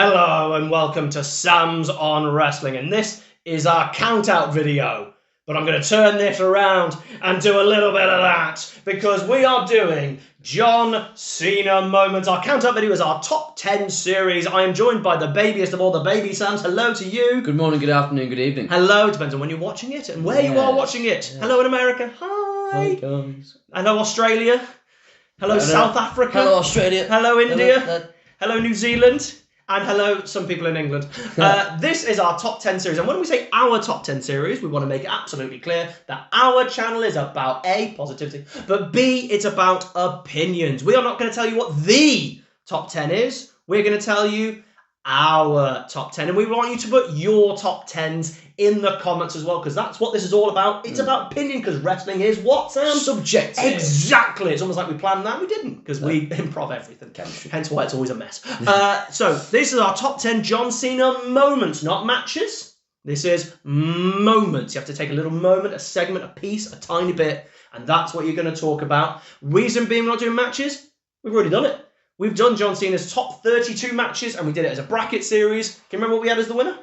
Hello and welcome to Sam's on Wrestling, and this is our count-out video. But I'm going to turn this around and do a little bit of that, because we are doing John Cena Moments. Our count-out video is our top 10 series. I am joined by the babyest of all the baby Sams. Hello to you. Good morning, good afternoon, good evening. Hello, depends on when you're watching it and where you are watching it. Yeah. Hello in America. Hi. Hi, guys. Hello Australia. Hello South Africa. Hello Australia. Hello India. Hello New Zealand. And hello, some people in England. This is our top 10 series. And when we say our top 10 series, we want to make it absolutely clear that our channel is about A, positivity, but B, it's about opinions. We are not going to tell you what the top 10 is. We're going to tell you our top 10. And we want you to put your top 10s in the comments as well, because that's what this is all about. It's about opinion, because wrestling is what, Sam? Subjective. Exactly. It's almost like we planned that. We didn't, because we improv everything. Chemistry. Hence why it's always a mess. So this is our top 10 John Cena moments, not matches. This is moments. You have to take a little moment, a segment, a piece, a tiny bit, and that's what you're going to talk about. Reason being we're not doing matches, we've already done it. We've done John Cena's top 32 matches, and we did it as a bracket series. Can you remember what we had as the winner?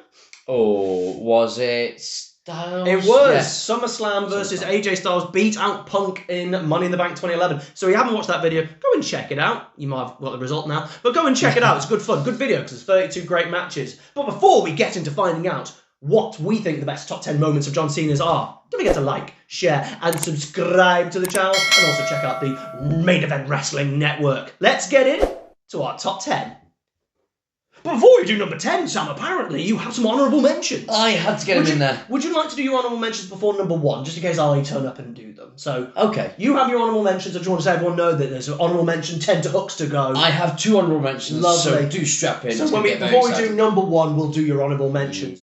Oh, was it Styles? It was SummerSlam versus AJ Styles beat out Punk in Money in the Bank 2011. So if you haven't watched that video, go and check it out. You might have got the result now, but go and check it out. It's good fun, good video, because there's 32 great matches. But before we get into finding out what we think the best top 10 moments of John Cena's are, don't forget to like, share, and subscribe to the channel, and also check out the Main Event Wrestling Network. Let's get in to our top 10. But before we do number 10, Sam, apparently you have some honourable mentions. I had to get them in there. Would you like to do your honourable mentions before number 1, just in case I turn up and do them? So, okay. You have your honourable mentions. I just want to say everyone know that there's an honourable mention, 10 to hooks to go. I have 2 honourable mentions, Lovely. so do strap in. So before we do number 1, we'll do your honourable mentions.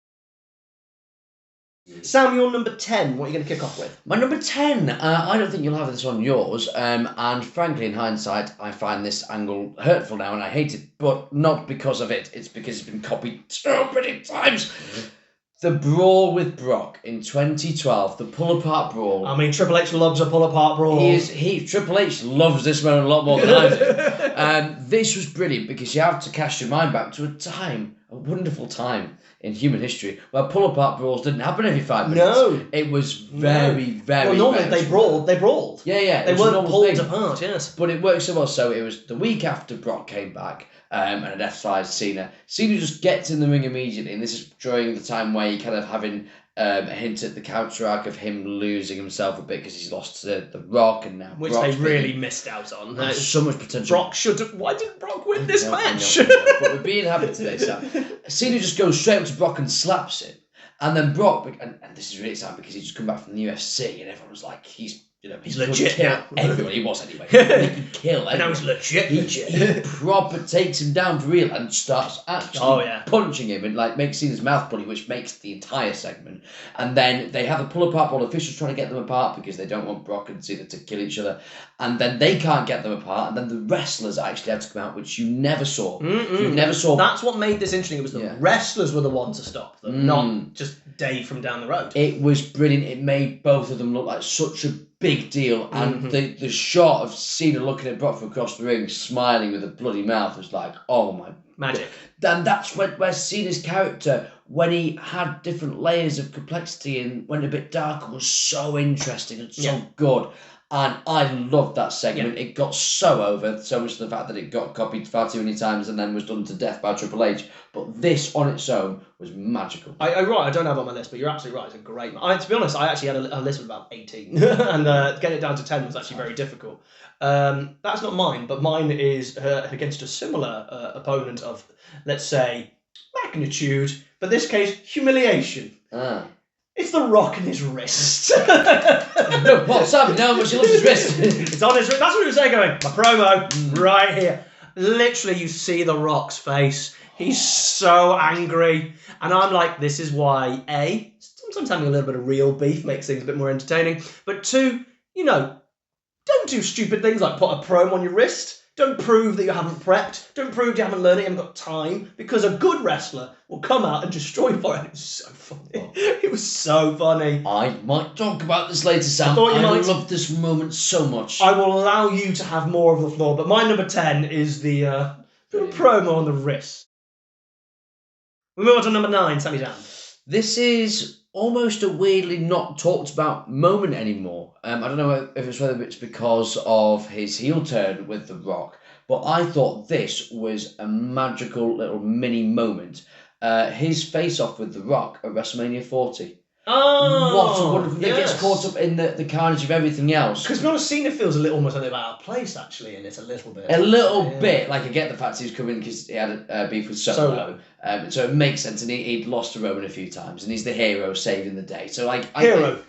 Sam, your number 10, what are you going to kick off with? My number 10, I don't think you'll have this on yours, and frankly, in hindsight, I find this angle hurtful now, and I hate it, but not because of it, it's because it's been copied so many times. The brawl with Brock in 2012, the pull-apart brawl. I mean, Triple H loves a pull-apart brawl. Triple H loves this moment a lot more than I do. This was brilliant, because you have to cast your mind back to a wonderful time in human history where pull-apart brawls didn't happen every 5 minutes. No. It was very Well, normally they brawled. Yeah. They weren't pulled apart, yes. But it worked so well. So it was the week after Brock came back and had F5 Cena. Cena just gets in the ring immediately, and this is during the time where you kind of having a hint at the counter arc of him losing himself a bit because he's lost to The Rock, and now which Brock's they really missed out on. There's so much potential. Brock should have. Why didn't Brock win this match? I know. But we're being happy today, Sam. Cena just goes straight up to Brock and slaps him, and then Brock, and this is really sad because he's just come back from the UFC, and everyone was like, he's legit now. Everybody, he was anyway. He could kill anyone. And now he's legit. He proper takes him down for real and starts actually punching him and makes Cena's mouth bloody, which makes the entire segment. And then they have a pull-apart brawl, officials trying to get them apart because they don't want Brock and Cena to kill each other. And then they can't get them apart, and then the wrestlers actually had to come out, which you never saw. You never saw. That's what made this interesting. It was the wrestlers were the ones to stop them, not just Dave from down the road. It was brilliant. It made both of them look like such a big deal, and the shot of Cena looking at Brock from across the ring, smiling with a bloody mouth, was like, oh my magic. And that's where Cena's character, when he had different layers of complexity and went a bit darker, was so interesting and so good. And I loved that segment. It got so over, so much to the fact that it got copied far too many times and then was done to death by Triple H. But this on its own was magical. I don't have it on my list, but you're absolutely right. It's a great match. To be honest, I actually had a list of about 18. And getting it down to 10 was actually very difficult. That's not mine, but mine is against a similar opponent of, let's say, magnitude, but this case, humiliation. It's The Rock and his wrist. No, what's happening now? Much he loves his wrist. It's on his wrist. That's what he was saying, going, my promo, right here. Literally, you see The Rock's face. He's so angry. And I'm like, this is why, A, sometimes having a little bit of real beef makes things a bit more entertaining. But 2, don't do stupid things like put a promo on your wrist. Don't prove that you haven't prepped. Don't prove you haven't learned it, you haven't got time. Because a good wrestler will come out and destroy for it. It was so funny. It was so funny. I might talk about this later, Sam. I love this moment so much. I will allow you to have more of the floor. But my number 10 is the promo on the wrist. We move on to number 9, Sami Zayn. This is almost a weirdly not talked about moment anymore. I don't know whether it's because of his heel turn with The Rock, but I thought this was a magical little mini moment. His face-off with The Rock at WrestleMania 40. Oh, what a wonderful... It gets caught up in the carnage of everything else. Because to be honest, Cena feels almost a little out of place, actually, in it a little bit. A little bit. Like, I get the fact he's coming because he had a beef with Solo. So it makes sense, and he'd lost to Roman a few times, and he's the hero saving the day. So, like... Hero.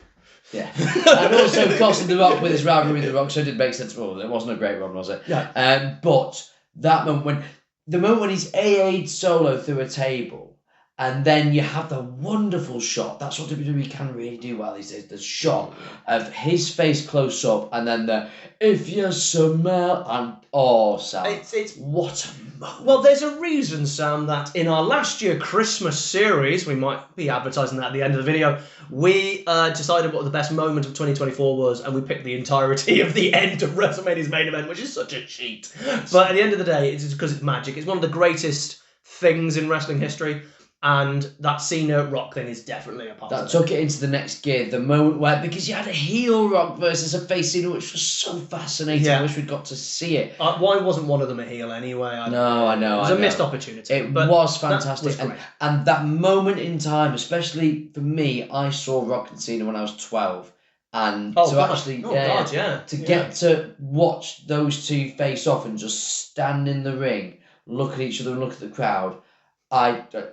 Yeah. And also costing The Rock with his rivalry with The Rock, so it did make sense. Well, it wasn't a great run, was it? Yeah. But that moment when he's AA'd Solo through a table, and then you have the wonderful shot. That's what WWE can really do well these days. The shot of his face close up, and then the "if you smell" and Sam, it's what a moment. Well, there's a reason, Sam, that in our last year Christmas series, we might be advertising that at the end of the video, we decided what the best moment of 2024 was, and we picked the entirety of the end of WrestleMania's main event, which is such a cheat. But at the end of the day, it's because it's magic. It's one of the greatest things in wrestling history. And that Cena Rock thing is definitely a part of it. That took it into the next gear. The moment where, because you had a heel Rock versus a face Cena, which was so fascinating. I wish we'd got to see it. Why wasn't one of them a heel anyway? I know. It was a missed opportunity. It was fantastic. And that moment in time, especially for me, I saw Rock and Cena when I was 12. And to get to watch those two face off and just stand in the ring, look at each other and look at the crowd,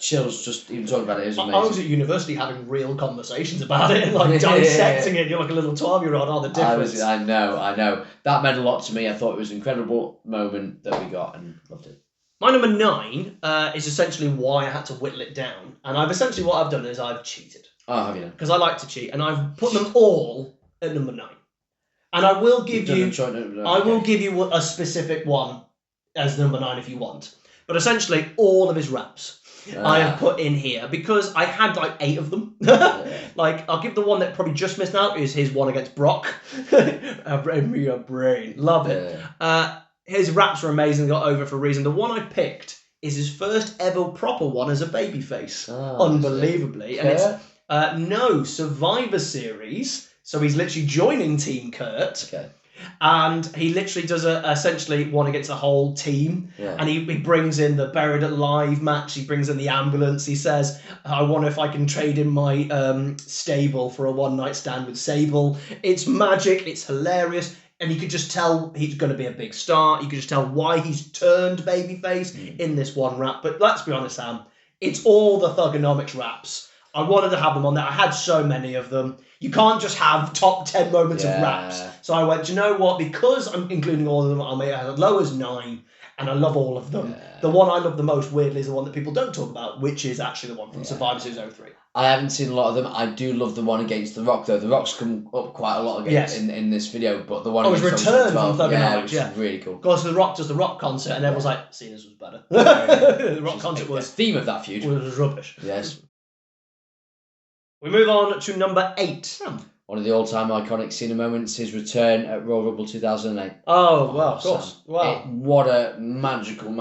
chills just even talking about it. It was amazing. I was at university having real conversations about it and like dissecting it. You're like a little 12-year-old. Oh, the difference. I know. That meant a lot to me. I thought it was an incredible moment that we got and loved it. My number 9 is essentially why I had to whittle it down. And what I've done is I've cheated. Oh, have you? Because I like to cheat. And I've put them all at number 9. And I will give you a specific one as number 9 if you want. But essentially, all of his raps I have put in here because I had like 8 of them. Like, I'll give the one that probably just missed out is his one against Brock. Your brain. Love it. His raps were amazing, got over for a reason. The one I picked is his first ever proper one as a babyface. Unbelievably. And it's Survivor Series. So he's literally joining Team Kurt. Okay. And he literally does essentially one against the whole team. Yeah. And he brings in the Buried Alive match. He brings in the ambulance. He says, I wonder if I can trade in my stable for a one-night stand with Sable. It's magic. It's hilarious. And you could just tell he's going to be a big star. You could just tell why he's turned babyface in this one rap. But let's be honest, Sam. It's all the Thuganomics raps. I wanted to have them on there. I had so many of them. You can't just have top 10 moments of raps. So I went, do you know what? Because I'm including all of them, I'll make it as low as 9, and I love all of them. Yeah. The one I love the most, weirdly, is the one that people don't talk about, which is actually the one from Survivor Series 03. I haven't seen a lot of them. I do love the one against The Rock, though. The Rock's come up quite a lot again in this video, but the one it was returned from Thuganomics, which is really cool. Of course, The Rock does the Rock concert, and everyone's like, Cena's was better. The Rock concert was... The theme of that feud. Was rubbish. Yes. We move on to number 8. One of the all-time iconic Cena moments, his return at Royal Rumble 2008. Oh, well, of course. Wow. What a magical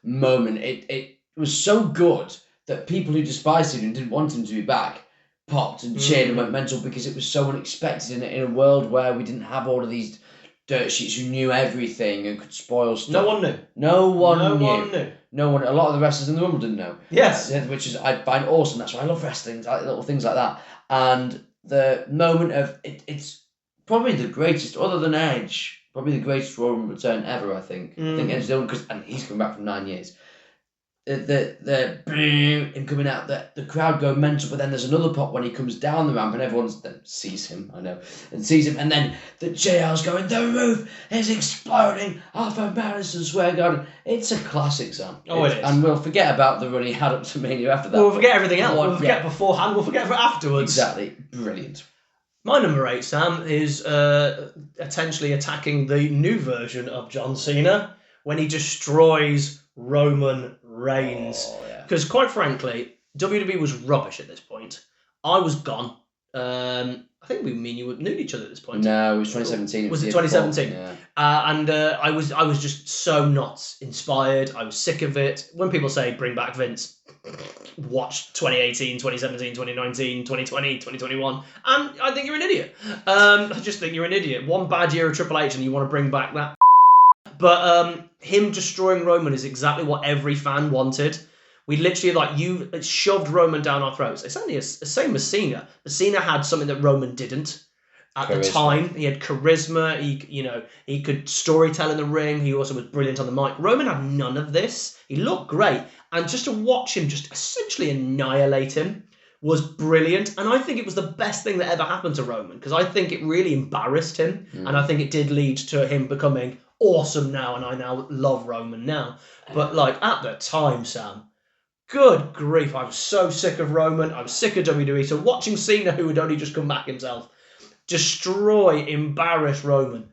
moment. It was so good that people who despised him and didn't want him to be back popped and cheered and went mental because it was so unexpected in a world where we didn't have all of these dirt sheets who knew everything and could spoil stuff. No one knew. No one knew. No one. A lot of the wrestlers in the Rumble didn't know. Yes. Which is I find awesome. That's why I love wrestling. Like little things like that. And the moment of it's probably the greatest, other than Edge, probably the greatest Royal Rumble return ever. I think. I think Edge did because he's coming back from 9 years. The him coming out, the crowd go mental, but then there's another pop when he comes down the ramp and everyone sees him, and then the JR's going, the roof is exploding off of Madison Square Garden. It's a classic, Sam. Oh, it is. And we'll forget about the run he had up to Mania after that. We'll forget everything else. We'll forget beforehand, we'll forget for afterwards. Exactly. Brilliant. My number 8, Sam, is potentially attacking the new version of John Cena when he destroys Roman Reigns. Because quite frankly, WWE was rubbish at this point. I was gone. I think me and you knew each other at this point. No, it was 2017. Was it 2017? Yeah. And I was just so not inspired. I was sick of it. When people say bring back Vince, watch 2018, 2017, 2019, 2020, 2021, and I think you're an idiot. I just think you're an idiot. One bad year of Triple H and you want to bring back that. But him destroying Roman is exactly what every fan wanted. We literally, you shoved Roman down our throats. It's only the same as Cena. But Cena had something that Roman didn't. At the time, he had charisma. He could storytell in the ring. He also was brilliant on the mic. Roman had none of this. He looked great. And just to watch him just essentially annihilate him was brilliant. And I think it was the best thing that ever happened to Roman, because I think it really embarrassed him. And I think it did lead to him becoming awesome now. And I now love Roman now. But at the time, Sam, good grief, I was so sick of Roman. I was sick of WWE. So watching Cena, who had only just come back himself, embarrass Roman.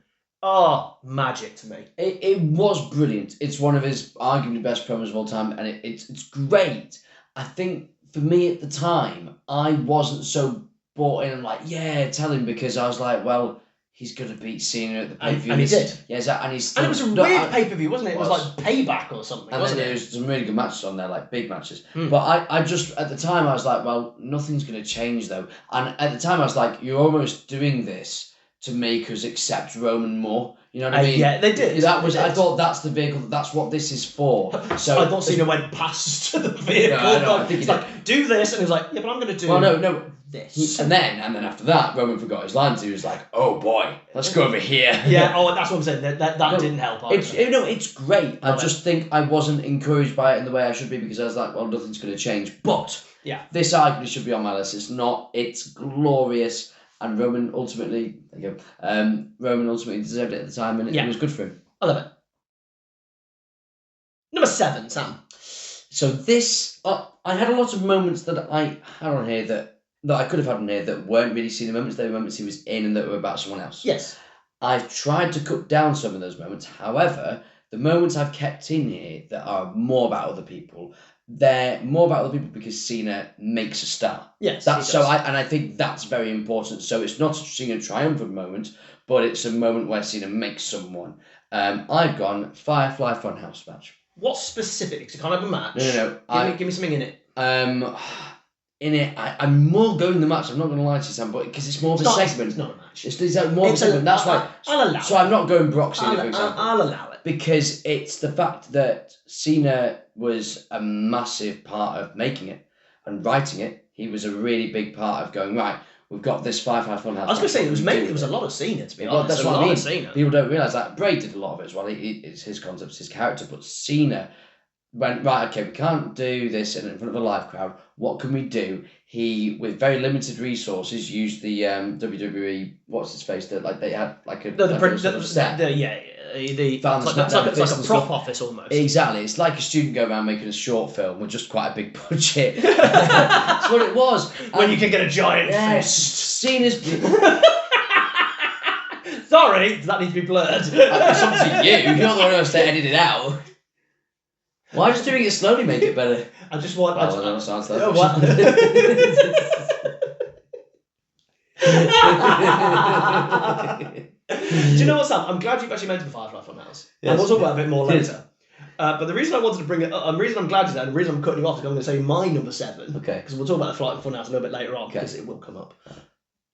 Oh, magic to me. It was brilliant. It's one of his arguably best promos of all time, and it's great. I think for me at the time, I wasn't so bought in and tell him, because I was like, well, he's going to beat Cena at the pay-per-view. And he did. Yeah, and he's still, and it was a weird pay-per-view, wasn't it? It was like Payback or something, and wasn't then it? there was some really good matches on there, big matches. But I just, at the time, I was like, well, nothing's going to change, though. And at the time, I was like, you're almost doing this to make us accept Roman more. You know what I mean? Yeah, they did. I thought that's the vehicle. That's what this is for. So I thought Cena went past to the vehicle. No, I think it's do this, and he was like, yeah, but I'm going to do. Well, no. This. And then after that, Roman forgot his lines. He was like, "Oh boy, let's go over here." Yeah. Oh, that's what I'm saying. That didn't help. It's great. I just think I wasn't encouraged by it in the way I should be, because I was like, well, nothing's going to change. But this arguably should be on my list. It's not. It's glorious. And Roman ultimately, Roman ultimately deserved it at the time, and it was good for him. I love it. Number 7, Sam. So this, I had a lot of moments that I had on here that I could have had on here that weren't really Cena moments. They were moments he was in and that were about someone else. Yes. I've tried to cut down some of those moments. However, the moments I've kept in here that are more about other people, they're more about other people because Cena makes a star. Yes. I think that's very important. So it's not a Cena triumphant moment, but it's a moment where Cena makes someone. I've gone Firefly Funhouse match. What specifics? You can't have a match. No. Give me something in it. In it, I'm more going the match. I'm not going to lie to you, Sam, but because it's more of a segment. It's not a match. It's more of a segment. That's why. I'll allow it. So I'm not going Brock Cena, for example. I'll allow it. Because it's the fact that Cena was a massive part of making it and writing it. He was a really big part of going, right, we've got this Firefly Funhouse. I was going to say, it was a lot of Cena, to be honest. That's what I mean. People don't realise that. Bray did a lot of it as well. It's his concept, it's his character. But Cena went, right, okay, we can't do this in front of a live crowd. What can we do? He, with very limited resources, used the WWE, what's his face, that they had like a... It's like a prop office almost. Exactly. It's like a student go around making a short film with just quite a big budget. That's what it was. When you can get a giant fist. Cena's... Sorry, does that need to be blurred? It's up to you. You're not the one who has to edit it out. Why just doing it slowly make it better? I just want... that sounds like... Do you know what, Sam? I'm glad you've actually mentioned the Firefly Funhouse. Yes. And we'll talk about it a bit more later. But the reason I wanted to bring it up, the reason I'm glad you said, and the reason I'm cutting you off is I'm going to say my number 7. Okay. Because we'll talk about the Funhouse a little bit later on, because it will come up.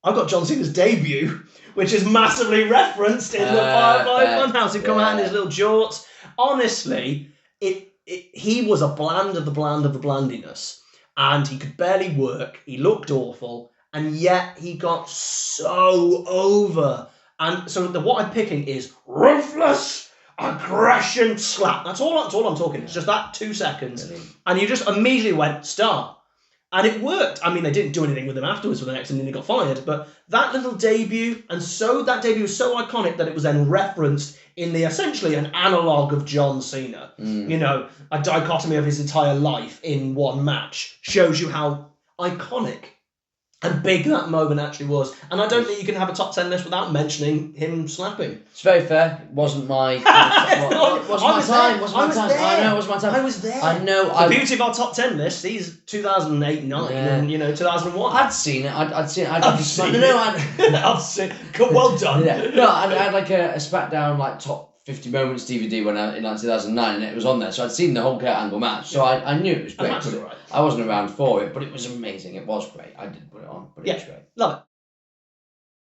I've got John Cena's debut, which is massively referenced in the Firefly Funhouse. He'd come out in his little jorts. Honestly, he was a bland of the bland of the blandiness. And he could barely work. He looked awful. And yet he got so over. And so what I'm picking is ruthless aggression slap. That's all I'm talking. It's just that 2 seconds. Really? And you just immediately went, star. And it worked. I mean, they didn't do anything with him afterwards for the next, and then he got fired. But that little debut, that debut was so iconic that it was then referenced in essentially an analogue of John Cena. You know, a dichotomy of his entire life in one match shows you how iconic and big that moment actually was. And I don't think you can have a top 10 list without mentioning him slapping. It's very fair. It wasn't my wasn't my time. I know it wasn't my time. I was there. I know. The beauty of our top 10 list, these 2008, 9, and 2001. I'd seen it. I'd seen it. I've seen it. Well done. Yeah. No, I had like a SmackDown like top 50 moments DVD when in like 2009, and it was on there. So I'd seen the whole Kurt Angle match, so I knew it was great. Right. I wasn't around for it, but it was amazing. It was great. I did put it on, but it was great. Love it.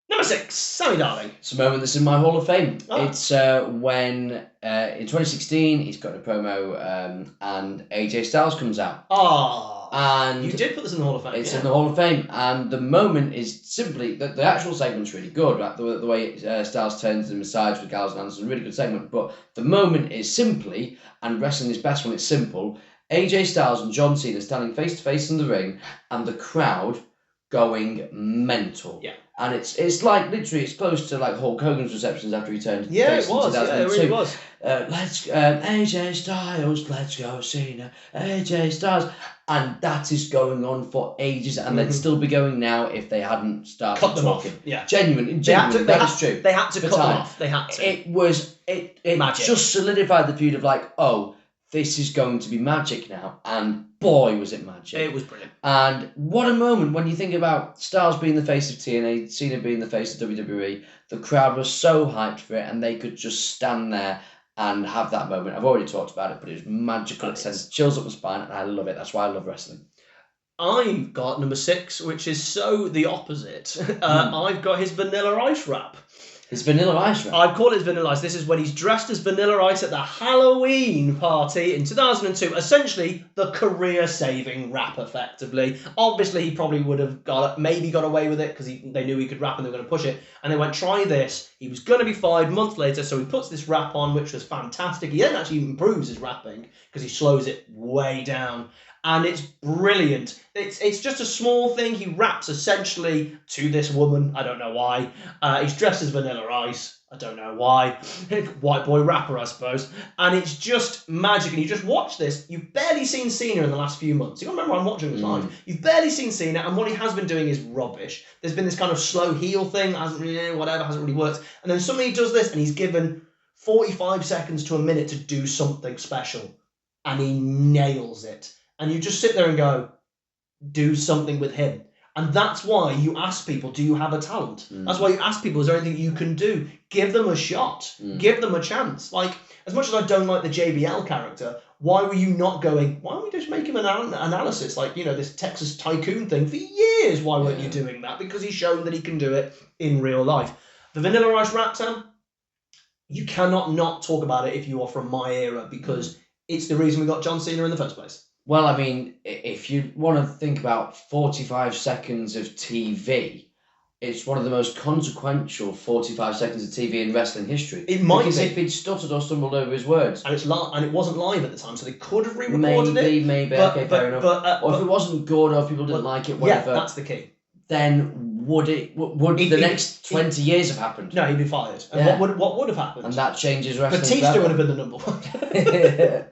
Number 6, Sammy Darling. It's a moment that's in my Hall of Fame. Oh. It's when in 2016 he's got a promo and AJ Styles comes out. Oh. And you did put this in the Hall of Fame. It's in the Hall of Fame, and the moment is simply the actual segment's really good. Right? The way Styles turns him aside with Gallows and Anderson, really good segment. But the moment is simply, and wrestling is best when it's simple. AJ Styles and John Cena standing face to face in the ring, and the crowd going mental. Yeah. And it's like literally it's close to like Hulk Hogan's receptions after he turned face it was. Yeah, it really was. Let's AJ Styles, let's go Cena, AJ Styles, and that is going on for ages, and they'd still be going now if they hadn't started cut them talking. Off. Yeah, genuinely, is true. They had to cut them off. They had to. It was it magic. Just solidified the feud of like, oh, this is going to be magic now, and boy was it magic. It was brilliant. And what a moment when you think about Styles being the face of TNA, Cena being the face of WWE. The crowd was so hyped for it, and they could just stand there and have that moment. I've already talked about it, but it was magical. It sends chills up my spine, and I love it. That's why I love wrestling. I've got number 6, which is so the opposite. I've got his Vanilla Ice rap. His Vanilla Ice rap? I'd call it his Vanilla Ice. This is when he's dressed as Vanilla Ice at the Halloween party in 2002. Essentially, the career-saving rap, effectively. Obviously, he probably would have got away with it because they knew he could rap and they were going to push it. And they went, try this. He was going to be fired months later, so he puts this rap on, which was fantastic. He then actually improves his rapping because he slows it way down. And it's brilliant. It's just a small thing. He raps essentially to this woman. I don't know why. He's dressed as Vanilla Ice. I don't know why. White boy rapper, I suppose. And it's just magic. And you just watch this. You've barely seen Cena in the last few months. You got to remember I'm watching this live. You've barely seen Cena, and what he has been doing is rubbish. There's been this kind of slow heel thing. Hasn't really worked. And then suddenly he does this, and he's given 45 seconds to a minute to do something special. And he nails it. And you just sit there and go, do something with him. And that's why you ask people, do you have a talent? That's why you ask people, is there anything you can do? Give them a shot. Give them a chance. Like, as much as I don't like the JBL character, why were you not going, why don't we just make him an analysis? Like, this Texas Tycoon thing for years. Why weren't you doing that? Because he's shown that he can do it in real life. The Vanilla Ice rap, Sam, you cannot not talk about it if you are from my era, because it's the reason we got John Cena in the first place. Well, I mean, if you want to think about 45 seconds of TV, it's one of the most consequential 45 seconds of TV in wrestling history. It might because be. if he'd stuttered or stumbled over his words. And it wasn't live at the time, so they could have re-recorded it. Maybe, okay, fair enough. Or if it wasn't good, or if people didn't like it, whatever. Yeah, that's the key. Then would the next 20 years have happened? No, he'd be fired. And what would have happened? And that changes wrestling. Batista would have been the number one.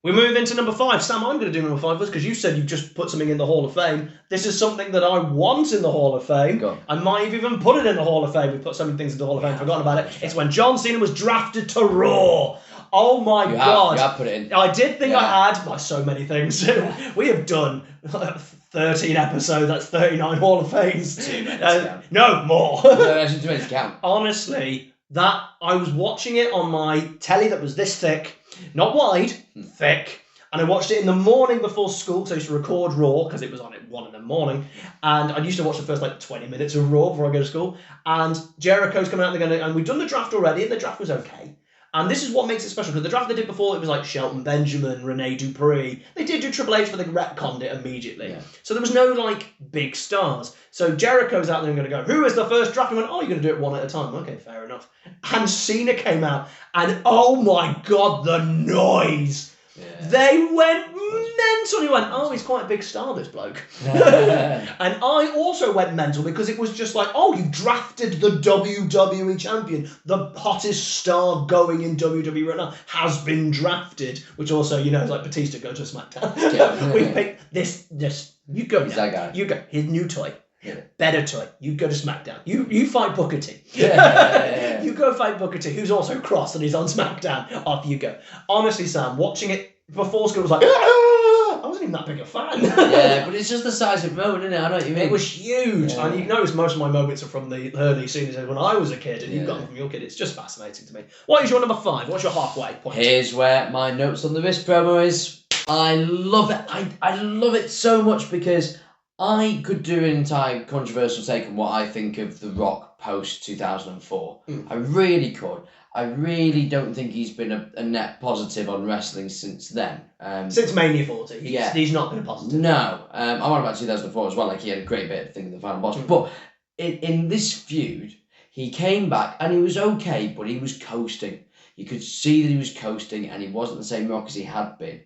We move into number 5. Sam, I'm going to do number 5 because you said you've just put something in the Hall of Fame. This is something that I want in the Hall of Fame. Go on. I might have even put it in the Hall of Fame. We put so many things in the Hall of Fame, forgotten about it. It's when John Cena was drafted to Raw. Oh my God. You have put it in. I did think I had, by so many things. We have done 13 episodes, that's 39 Hall of Fames. Too many to count. No, more. No, that's too many to count. Honestly, that I was watching it on my telly that was this thick. Not wide, thick. And I watched it in the morning before school, because I used to record Raw, because it was on at 1 a.m. And I used to watch the first 20 minutes of Raw before I go to school. And Jericho's coming out, and we'd done the draft already, and the draft was okay. And this is what makes it special, because the draft they did before, it was like Shelton Benjamin, Rene Dupree. They did do Triple H, but they retconned it immediately. Yeah. So there was no, big stars. So Jericho's out there and going to go, who is the first draft? And I went, you're going to do it one at a time. Okay, fair enough. And Cena came out, and oh my God, the noise. Yeah. They went mental. He went, he's quite a big star, this bloke. And I also went mental because it was just like, you've drafted the WWE champion. The hottest star going in WWE right now has been drafted. Which also, is like Batista going to a SmackDown. Yeah. We picked this You go He's now. that guy. You go. His new toy. Yeah. Better toy. You go to SmackDown. You fight Booker T. Yeah. You go fight Booker T, who's also cross and he's on SmackDown. Off you go. Honestly, Sam, watching it before school was like, I wasn't even that big a fan. Yeah, but it's just the size of the moment, isn't it? I know what you mean. It was huge. Yeah. And you notice most of my moments are from the early scenes when I was a kid, and you've got Yeah. them from your kid. It's just fascinating to me. What is your number 5? What's your halfway point? Here's where my notes on the wrist promo is. I love it. I love it so much because I could do an entire controversial take on what I think of The Rock post 2004. I really could. I really don't think he's been a net positive on wrestling since then. Since Mania 40, he's not been a positive. No. I'm on about 2004 as well. Like, he had a great bit of thing in the final boss. But in this feud, he came back and he was okay, but he was coasting. You could see that he was coasting and he wasn't the same Rock as he had been.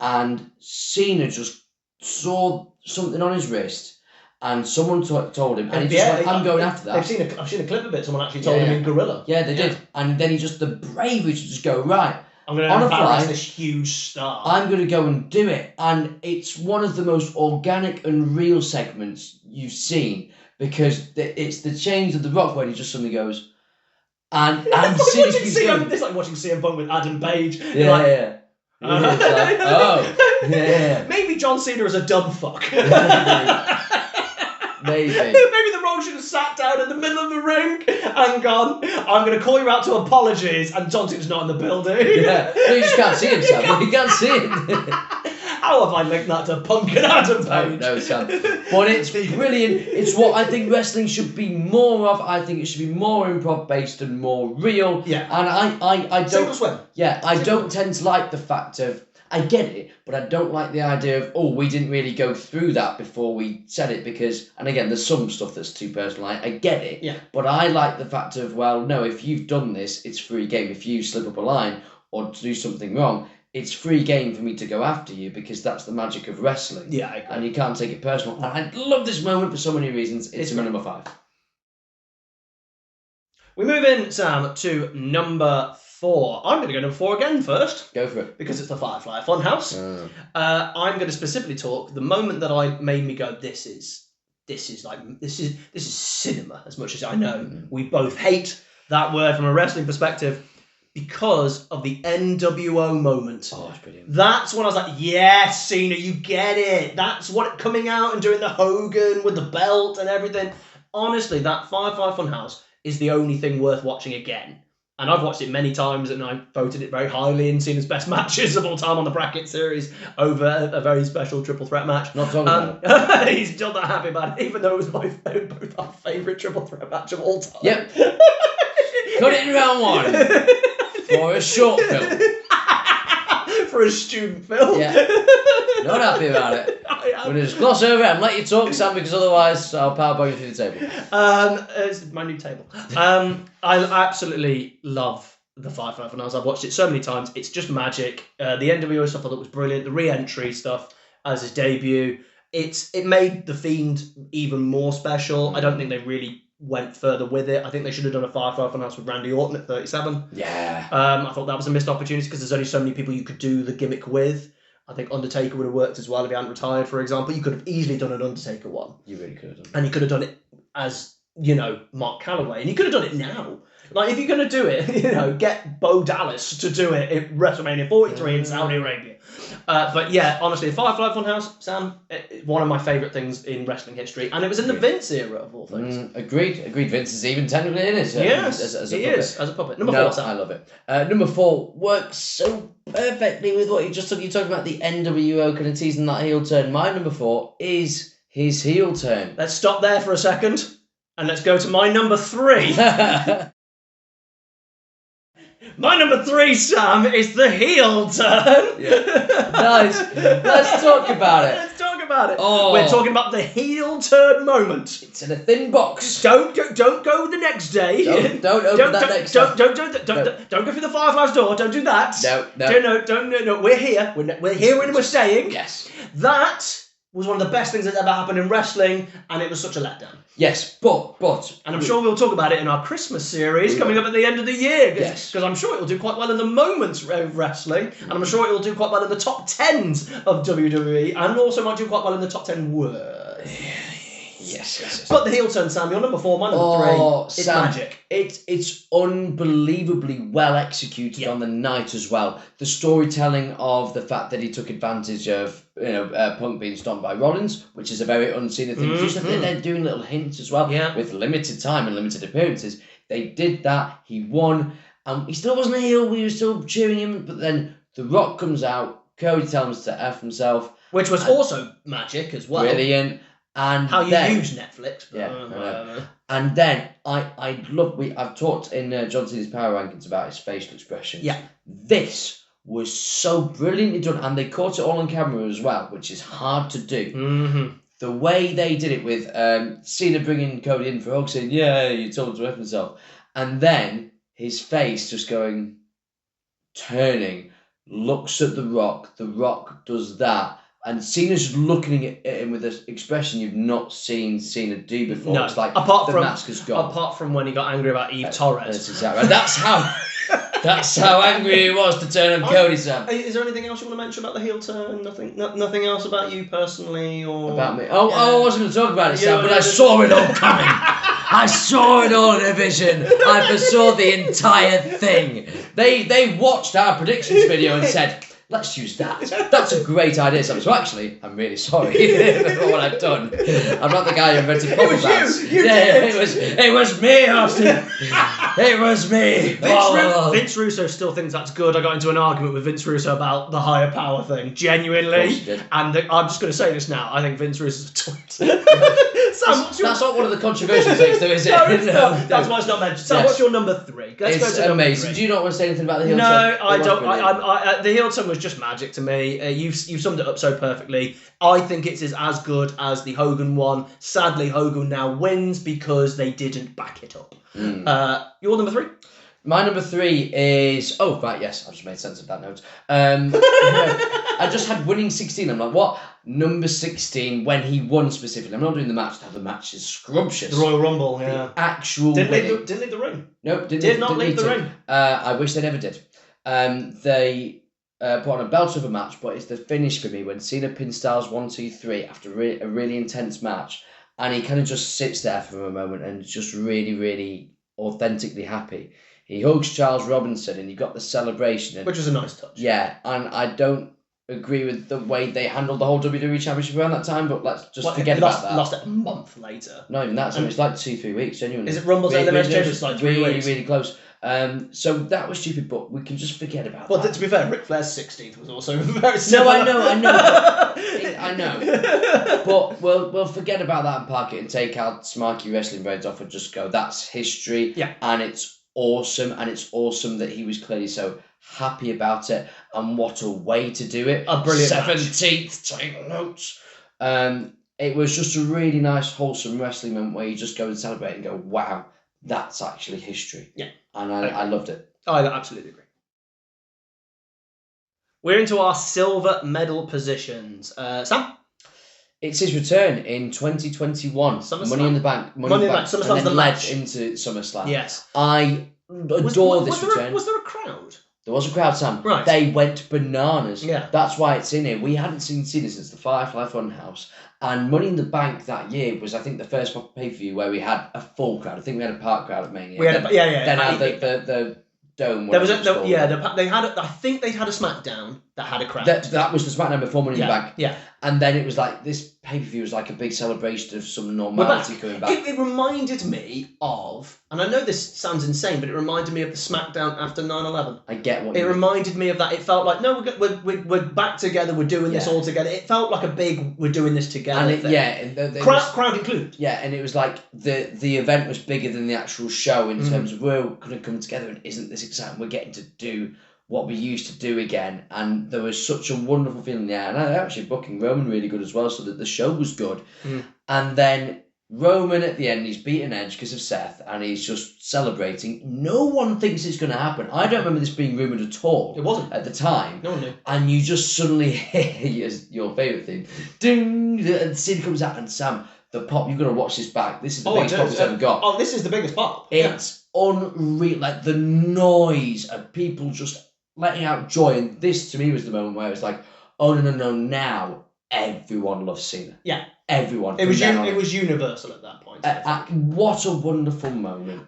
And Cena just saw something on his wrist, and someone told him, and he just went, I'm going after that. I've seen a clip of it. Someone actually told him in Gorilla. Yeah, they did. And then he just, the bravery to just go, right, I'm going to embarrass this huge star. I'm going to go and do it. And it's one of the most organic and real segments you've seen, because it's the change of The Rock when he just suddenly goes, and it's like watching CM Punk with Adam Page. Yeah. Maybe John Cena is a dumb fuck. Maybe The Rock should have sat down in the middle of the ring and gone, I'm going to call you out to apologies, and John Cena's not in the building. Yeah, no, you just can't see him, Sam. You can't see him. How have I linked that to Punk and Adam Page? No, Sam. But it's brilliant. It's what I think wrestling should be more of. I think it should be more improv based and more real. Yeah. And I don't. Single swim. Yeah, I don't tend to like the fact of, I get it, but I don't like the idea of, we didn't really go through that before we said it, because, and again, there's some stuff that's too personal. I get it. Yeah. But I like the fact of, well, no, if you've done this, it's free game. If you slip up a line or do something wrong, it's free game for me to go after you, because that's the magic of wrestling. Yeah, I agree. And you can't take it personal. And I love this moment for so many reasons. It's my number 5. We move in, Sam, to number 4. I'm going to go number 4 again first. Go for it. Because it's the Firefly Funhouse. I'm going to specifically talk the moment that made me go, this is cinema, as much as I know. We both hate that word from a wrestling perspective, because of the NWO moment. Oh, it's brilliant. That's when I was like, yes, Cena, you get it. That's what coming out and doing the Hogan with the belt and everything. Honestly, that Firefly Funhouse is the only thing worth watching again. And I've watched it many times, and I voted it very highly in Cena's best matches of all time on the bracket series over a very special triple threat match. Not talking about it. He's still not happy about it, even though it was both our favourite triple threat match of all time. Yep. Cut it in round 1. For a short film. For a student film. Yeah. Not happy about it. I'm going to just gloss over it and let you talk, Sam, because otherwise I'll powerbomb you through the table. It's my new table. I absolutely love the Firefly Funhouse. I've watched it so many times. It's just magic. The NWO stuff I thought was brilliant. The re-entry stuff as his debut. It made The Fiend even more special. I don't think they really went further with it. I think they should have done a Firefly Funhouse with Randy Orton at 37. Yeah. I thought that was a missed opportunity, because there's only so many people you could do the gimmick with. I think Undertaker would have worked as well if he hadn't retired, for example. You could have easily done an Undertaker one. You really could have done. And you could have done it as, Mark Calloway. And you could have done it now. Like, if you're going to do it, get Bo Dallas to do it at WrestleMania 43 in Saudi Arabia. But yeah, honestly, Firefly Funhouse, Sam, one of my favourite things in wrestling history. And it was in the Vince era, of all things. Agreed. Vince is even technically in it. Yes, he is, as a puppet. Number 4, Sam. I love it. Number 4 works so perfectly with what you just talked. You talked about the NWO kind of teasing that heel turn. My number 4 is his heel turn. Let's stop there for a second, and let's go to my number 3. My number 3, Sam, is the heel turn. Yeah. Nice. Let's talk about it. Let's talk about it. Oh. We're talking about the heel turn moment. It's in a thin box. Don't go the next day. Don't open that next time. Don't go through the Firefly's door. Don't do that. No. No. We're here. We're here when we're staying. Yes. That was one of the best things that's ever happened in wrestling, and it was such a letdown. Yes, but... And I'm sure we'll talk about it in our Christmas series coming up at the end of the year. Yes. Because I'm sure it'll do quite well in the moments of wrestling, and I'm sure it'll do quite well in the top 10s of WWE, and also might do quite well in the top 10 words. Yes. But the heel turn, Sam, your number 4, my number 3. It's Sam, magic. It's unbelievably well executed on the night as well. The storytelling of the fact that he took advantage of Punk being stomped by Rollins, which is a very unseen thing. They're doing little hints as well with limited time and limited appearances. They did that. He won, and he still wasn't a heel. We were still cheering him, but then The Rock comes out. Cody tells him to F himself, which was also magic as well. Brilliant. And how you use Netflix. And then I've talked in John Cena's Power Rankings about his facial expressions. Yeah. This was so brilliantly done, and they caught it all on camera as well, which is hard to do. Mm-hmm. The way they did it with Cena bringing Cody in for a hug, saying, "Yeah, you told him to F himself," and then his face just turning, looks at The Rock. The Rock does that. And Cena's looking at him with an expression you've not seen Cena do before. No, it's like apart from mask is gone. Apart from when he got angry about Eve Torres. That's exactly right. That's how angry he was to turn on Cody, Sam. Is there anything else you want to mention about the heel turn? Nothing else about you personally or about me? I wasn't going to talk about it, Sam, but I saw it all coming. I saw it all in a vision. I foresaw the entire thing. They watched our predictions video and said, let's use that. That's a great idea. So actually, I'm really sorry for what I've done. I'm not the guy who invented bubble baths. It was me, Austin. It was me. Vince Russo still thinks that's good. I got into an argument with Vince Russo about the higher power thing, genuinely. And I'm just going to say this now. I think Vince Russo's a twit. Sam, that's not one of the controversial things, though, is it? No, that's why it's not mentioned. Sam, what's your number 3? Let's go to amazing. Do you not want to say anything about the heel turn? No, I don't. The heel turn was just magic to me. You've summed it up so perfectly. I think it's as good as the Hogan one. Sadly, Hogan now wins because they didn't back it up. Your number 3? My number 3 is... Oh, right, yes. I've just made sense of that note. I just had winning 16. I'm like, what? Number 16, when he won specifically. I'm not doing the match. Now, the match is scrumptious. The Royal Rumble, yeah. The actual Didn't leave the ring. Nope, did not leave the ring. I wish they never did. They... put on a belt of a match, but it's the finish for me when Cena pins Styles 1, 2, 3 after a really intense match, and he kind of just sits there for a moment and is just really, really authentically happy. He hugs Charles Robinson, and you got the celebration, which was a nice touch. Yeah, and I don't agree with the way they handled the whole WWE Championship around that time, but let's just forget about that. Lost it a month later. Not even that, so it's like 2-3 weeks, genuinely. Is it Rumble's Elimination Chamber? It's like 3 weeks. Really close. So that was stupid, but we can just forget about that. Well, to be fair, Ric Flair's 16th was also very similar. No, I know. But we'll forget about that and park it and take our smarky wrestling brains off and just go, that's history. Yeah. And it's awesome, and it's awesome that he was clearly so happy about it, and what a way to do it. A brilliant 17th, take notes. It was just a really nice, wholesome wrestling moment where you just go and celebrate and go, wow, that's actually history. Yeah. And I loved it. I absolutely agree. We're into our silver medal positions. Sam? It's his return in 2021. SummerSlam. Money in the Bank. Money in the Bank. SummerSlam's and then the led match. into SummerSlam. Yes. I adore this return. Was there a crowd? There was a crowd, Sam. Right. They went bananas. Yeah. That's why it's in here. We hadn't seen Cena since the Firefly Funhouse. And Money in the Bank that year was, I think, the first proper pay-per-view where we had a full crowd. I think we had a park crowd at Mania. Then had the dome. There was I think they had a SmackDown that had a crowd. That was the SmackDown before Money in the Bank. Yeah. And then it was like, this pay-per-view was like a big celebration of some normality coming back. It reminded me of, and I know this sounds insane, but it reminded me of the SmackDown after 9/11. I get what you mean. It reminded me of that. It felt like, no, we're back together, we're doing this all together. It felt like a big, we're doing this together thing. Crowd included. Yeah, and it was like the event was bigger than the actual show in terms of we're going to come together and isn't this exciting? We're getting to do what we used to do again, and there was such a wonderful feeling there. And I actually booking Roman really good as well, so that the show was good. And then Roman at the end, he's beaten Edge because of Seth, and he's just celebrating. No one thinks it's going to happen. I don't remember this being rumoured at all. It wasn't. At the time. No one knew. And you just suddenly hear your favourite theme. Ding! And Cena comes out, and Sam, the pop, you've got to watch this back. This is the biggest pop he's ever got. Oh, this is the biggest pop. It's unreal. Like, the noise of people just letting out joy. And this, to me, was the moment where it was like, oh, no, now everyone loves Cena. Yeah. Everyone. It was universal at that point. What a wonderful moment.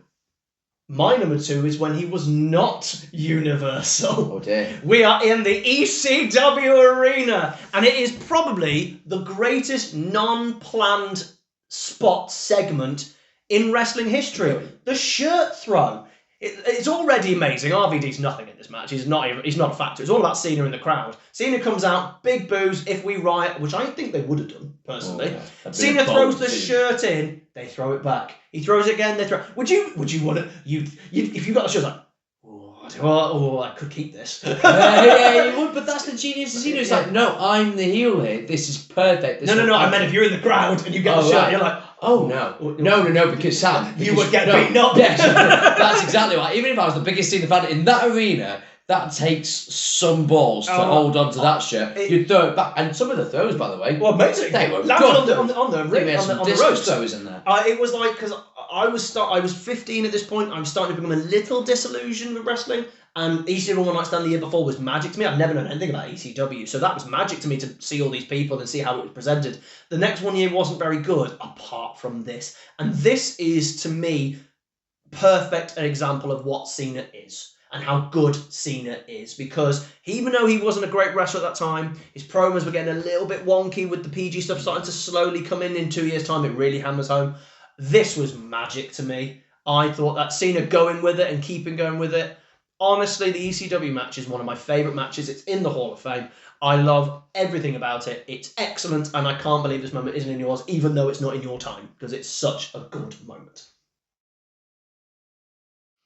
My number 2 is when he was not universal. Oh dear. We are in the ECW arena, and it is probably the greatest non-planned spot segment in wrestling history. Really? The shirt throw. It's already amazing. RVD's nothing in this match. He's not a factor. It's all about Cena in the crowd. Cena comes out, big boos. If we riot, which I think they would have done personally. Oh, yeah. Cena throws the shirt in. They throw it back. He throws it again. They throw. Would you want to? If you got the shirt like. Oh, I could keep this. Yeah, you would, but that's the genius of Cena. It's like, no, I'm the heel here. This is perfect. No. I meant if you're in the crowd and you get the shirt, right. You're like, oh no, because Sam, you would get beaten up. Yes, that's exactly right. Even if I was the biggest Cena fan in that arena, that takes some balls to hold on to that shirt. You'd throw it back, and some of the throws, by the way, well, amazing. They were good. on the ropes. Throws in there. It was like because I was 15 at this point. I was starting to become a little disillusioned with wrestling. And ECW One Night Stand the year before was magic to me. I'd never known anything about ECW, so that was magic to me to see all these people and see how it was presented. The next 1 year wasn't very good, apart from this. And this is, to me, perfect an example of what Cena is and how good Cena is. Because even though he wasn't a great wrestler at that time, his promos were getting a little bit wonky with the PG stuff starting to slowly come in 2 years' time. It really hammers home. This was magic to me. I thought that Cena going with it and keeping going with it. Honestly, the ECW match is one of my favourite matches. It's in the Hall of Fame. I love everything about it. It's excellent, and I can't believe this moment isn't in yours, even though it's not in your time, because it's such a good moment.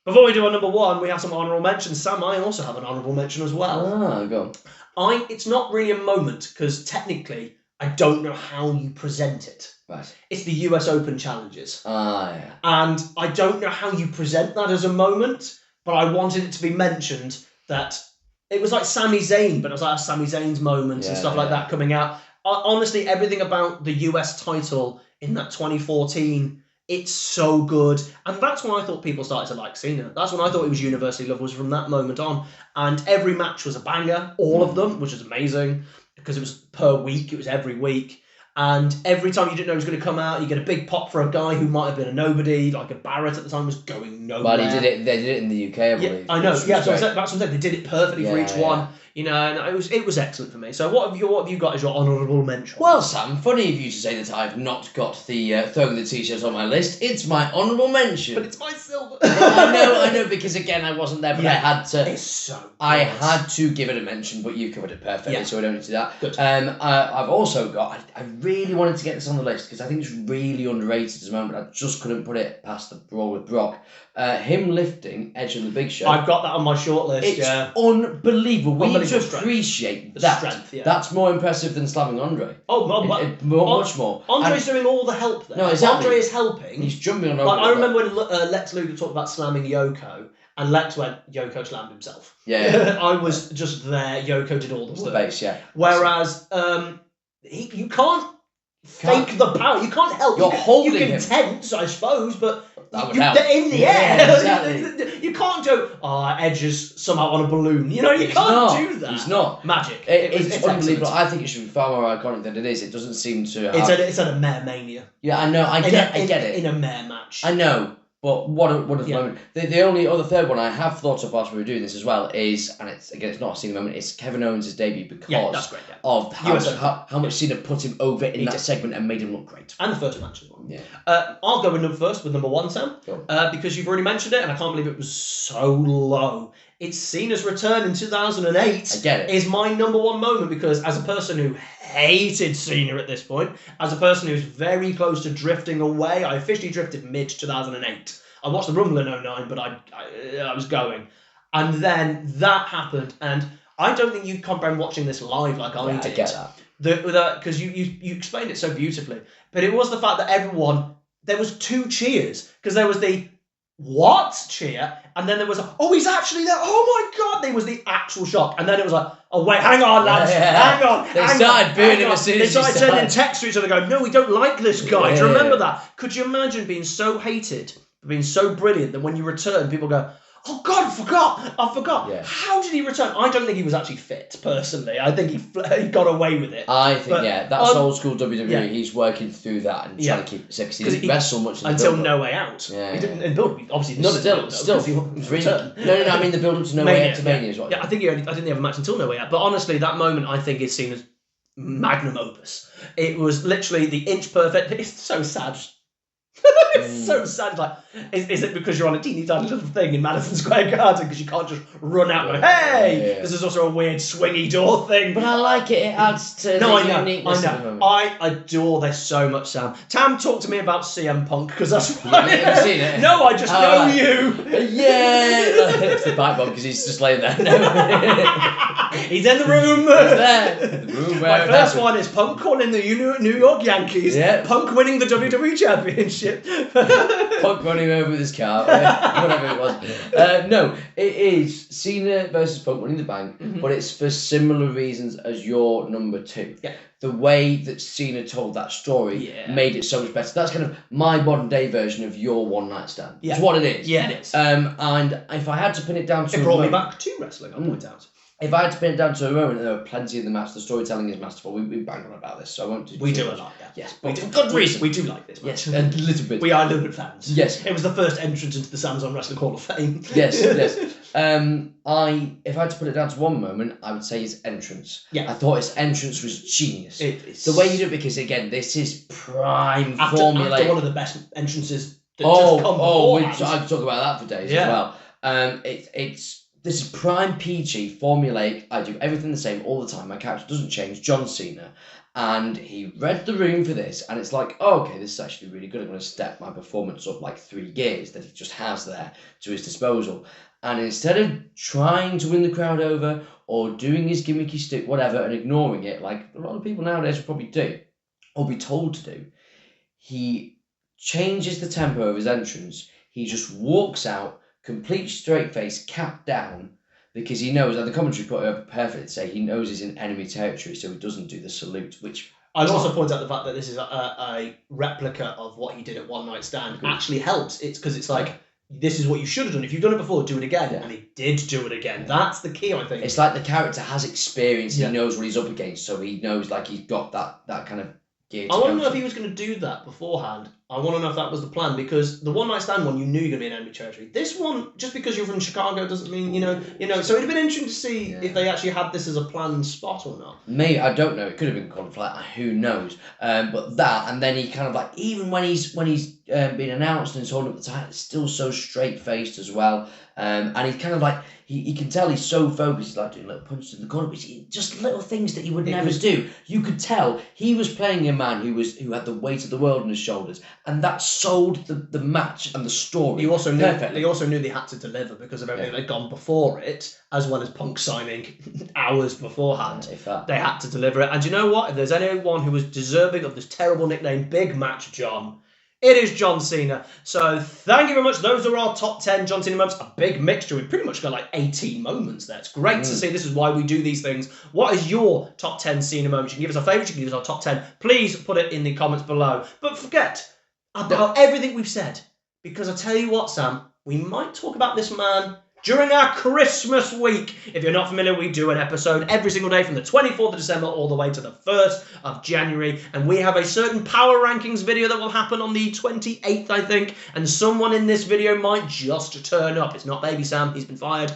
Before we do our number 1, we have some honourable mentions. Sam, I also have an honourable mention as well. Go on. It's not really a moment, because technically, I don't know how you present it. Right. It's the US Open Challenges. Yeah. And I don't know how you present that as a moment, but I wanted it to be mentioned that it was like Sami Zayn, but it was like Sami Zayn's moments and stuff like that coming out. Honestly, everything about the US title in that 2014, it's so good. And that's when I thought people started to like Cena. That's when I thought he was universally loved, was from that moment on. And every match was a banger, all of them, which was amazing, because it was per week, it was every week. And every time you didn't know he was going to come out, you get a big pop for a guy who might have been a nobody, like a Barrett at the time was going nowhere. Well, they did it in the UK, I believe. Yeah, I know. Yeah, that's what I'm saying. They did it perfectly for each one. You know, and it was excellent for me. So what have you got as your honourable mention? Well, Sam, funny of you to say that I've not got the throwing the t-shirts on my list. It's my honourable mention. But it's my silver. I know, because again I wasn't there, but I had to. It's so good. I had to give it a mention, but you covered it perfectly, so I don't need to do that. Good. I've also got. I really wanted to get this on the list because I think it's really underrated at the moment. I just couldn't put it past the brawl with Brock. Him lifting Edge and the Big Show. I've got that on my short list. It's unbelievable. We need to appreciate that. Strength, yeah. That's more impressive than slamming Andre. Much more. Andre's doing all the help there. No, exactly. Andre is helping. He's jumping on. I remember when Lex Luger talked about slamming Yoko, and Lex went, Yoko slammed himself. Yeah. I was just there. Yoko did all the stuff. Base, yeah. Whereas you can't fake the power. You can't help. You're holding him. You can tense, I suppose, but they're in the air. Exactly. You can't do, Edge is somehow on a balloon. You know, you can't do that. He's not. Magic. It's unbelievable. I think it should be far more iconic than it is. It doesn't seem to have... It's at a Mare Mania. Yeah, I know. I get it. In a Mare match. I know. But what a moment. The only other third one I have thought of whilst we were doing this as well is, and it's not a Cena moment, it's Kevin Owens' debut because that's great, of how much Cena put him over in that segment and made him look great. And the first match as well. Yeah. I'll go with number 1, Sam, because you've already mentioned it, and I can't believe it was so low. It's Cena's return in 2008. I get it. Is my number 1 moment because as a person who hated Cena at this point, as a person who's very close to drifting away, I officially drifted mid-2008. I watched the Rumble in 2009, but I was going. And then that happened, and I don't think you comprehend watching this live like I did. I get that. Because you explained it so beautifully. But it was the fact that everyone there was 2 cheers, because there was the what cheer, and then there was he's actually there, oh my god, there was the actual shock, and then it was like, oh wait, hang on lads, hang on, they started booing him as soon as they started sending texts to each other going, no, we don't like this guy. Do you remember that? Could you imagine being so hated for being so brilliant that when you return, people go, oh God, I forgot. Yeah. How did he return? I don't think he was actually fit, personally. I think he got away with it. I think, that's old school WWE. Yeah. He's working through that and trying to keep it sexy. He didn't wrestle much in the until build-up. No Way Out. Yeah, he didn't in build. Obviously, none still. of it. No, I mean the build-up to No Way Out to Mania is what. Yeah, I think they have a match until No Way Out. But honestly, that moment I think is seen as magnum opus. It was literally the inch perfect. It's so sad. It's so sad. Like, is it because you're on a teeny tiny little thing in Madison Square Garden because you can't just run out and go, hey? This is also a weird swingy door thing. But I like it. It adds to the uniqueness of the moment. I adore this so much, Sam. Tam, talk to me about CM Punk, because that's why. Have you seen it? No, I just know you. Yeah. It's the back bomb because he's just laying there. He's in the room. He's there. The room where my first one is Punk calling the New York Yankees. Yeah. Punk winning the WWE Championship. Punk running over with his car, whatever it was. No, it is Cena versus Punk winning the bank, but it's for similar reasons as your number 2. Yeah. The way that Cena told that story made it so much better. That's kind of my modern day version of your one night stand. Yeah. It's what it is. Yeah, it is. And if I had to pin it down to it brought me back to wrestling, I'll point out. If I had to pin it down to a moment, there are plenty in the match. The storytelling is masterful. We bang on about this, so I won't do. We do a lot, yeah. Yes, but for good reason. We do like this match. Yes, a little bit. We are a little bit fans. Yes, it was the first entrance into the Samsung Wrestling Hall of Fame. Yes. If I had to put it down to one moment, I would say his entrance. Yeah, I thought his entrance was genius. The way you do it, because again, this is prime formula. After one of the best entrances. That just come I could talk about that for days as well. This is prime PG, formulaic. I do everything the same all the time. My character doesn't change. John Cena. And he read the room for this, and it's like, oh, okay, this is actually really good. I'm going to step my performance up like 3 gears that he just has there to his disposal. And instead of trying to win the crowd over or doing his gimmicky stick, whatever, and ignoring it, like a lot of people nowadays will probably do, or be told to do, he changes the tempo of his entrance. He just walks out, complete straight face, cap down, because he knows, and the commentary put it up perfectly to say, he knows he's in enemy territory, so he doesn't do the salute, which... I'd also point out the fact that this is a replica of what he did at One Night Stand. Actually helps. It's because it's like, this is what you should have done. If you've done it before, do it again. Yeah. And he did do it again. That's the key, I think. It's like the character has experience. He knows what he's up against, so he knows like he's got that kind of gear. I want to know if he was going to do that beforehand. I want to know if that was the plan, because the One Night Stand one, you knew you were going to be in enemy territory. This one, just because you're from Chicago doesn't mean, you know. So it'd have been interesting to see if they actually had this as a planned spot or not. Me, I don't know. It could have been conflict. Who knows? But that, and then he kind of like, even when he's been announced and he's holding up the title, it's still so straight faced as well. And he's kind of like, he can tell he's so focused. He's like doing little punches in the corner, which just little things that he would never do. You could tell he was playing a man who had the weight of the world on his shoulders, and that sold the match and the story. He also knew they had to deliver because of everything they'd gone before it, as well as Punk signing hours beforehand. They had to deliver it. And you know what? If there's anyone who was deserving of this terrible nickname, Big Match John, it is John Cena. So thank you very much. Those are our top 10 John Cena moments. A big mixture. We've pretty much got like 18 moments there. It's great to see. This is why we do these things. What is your top 10 Cena moments? You can give us our favourites. You can give us our top 10. Please put it in the comments below. But forget about everything we've said. Because I tell you what, Sam, we might talk about this man during our Christmas week. If you're not familiar, we do an episode every single day from the 24th of December all the way to the 1st of January. And we have a certain power rankings video that will happen on the 28th, I think. And someone in this video might just turn up. It's not Baby Sam. He's been fired.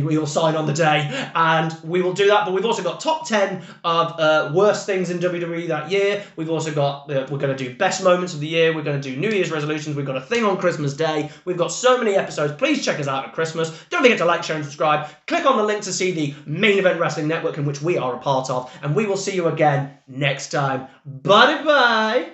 We'll sign on the day. And we will do that. But we've also got top 10 of worst things in WWE that year. We've also got, we're going to do best moments of the year. We're going to do New Year's resolutions. We've got a thing on Christmas Day. We've got so many episodes. Please check us out at Christmas. Don't forget to like, share and subscribe. Click on the link to see the Main Event Wrestling Network, in which we are a part of, and we will see you again next time. Bye-bye.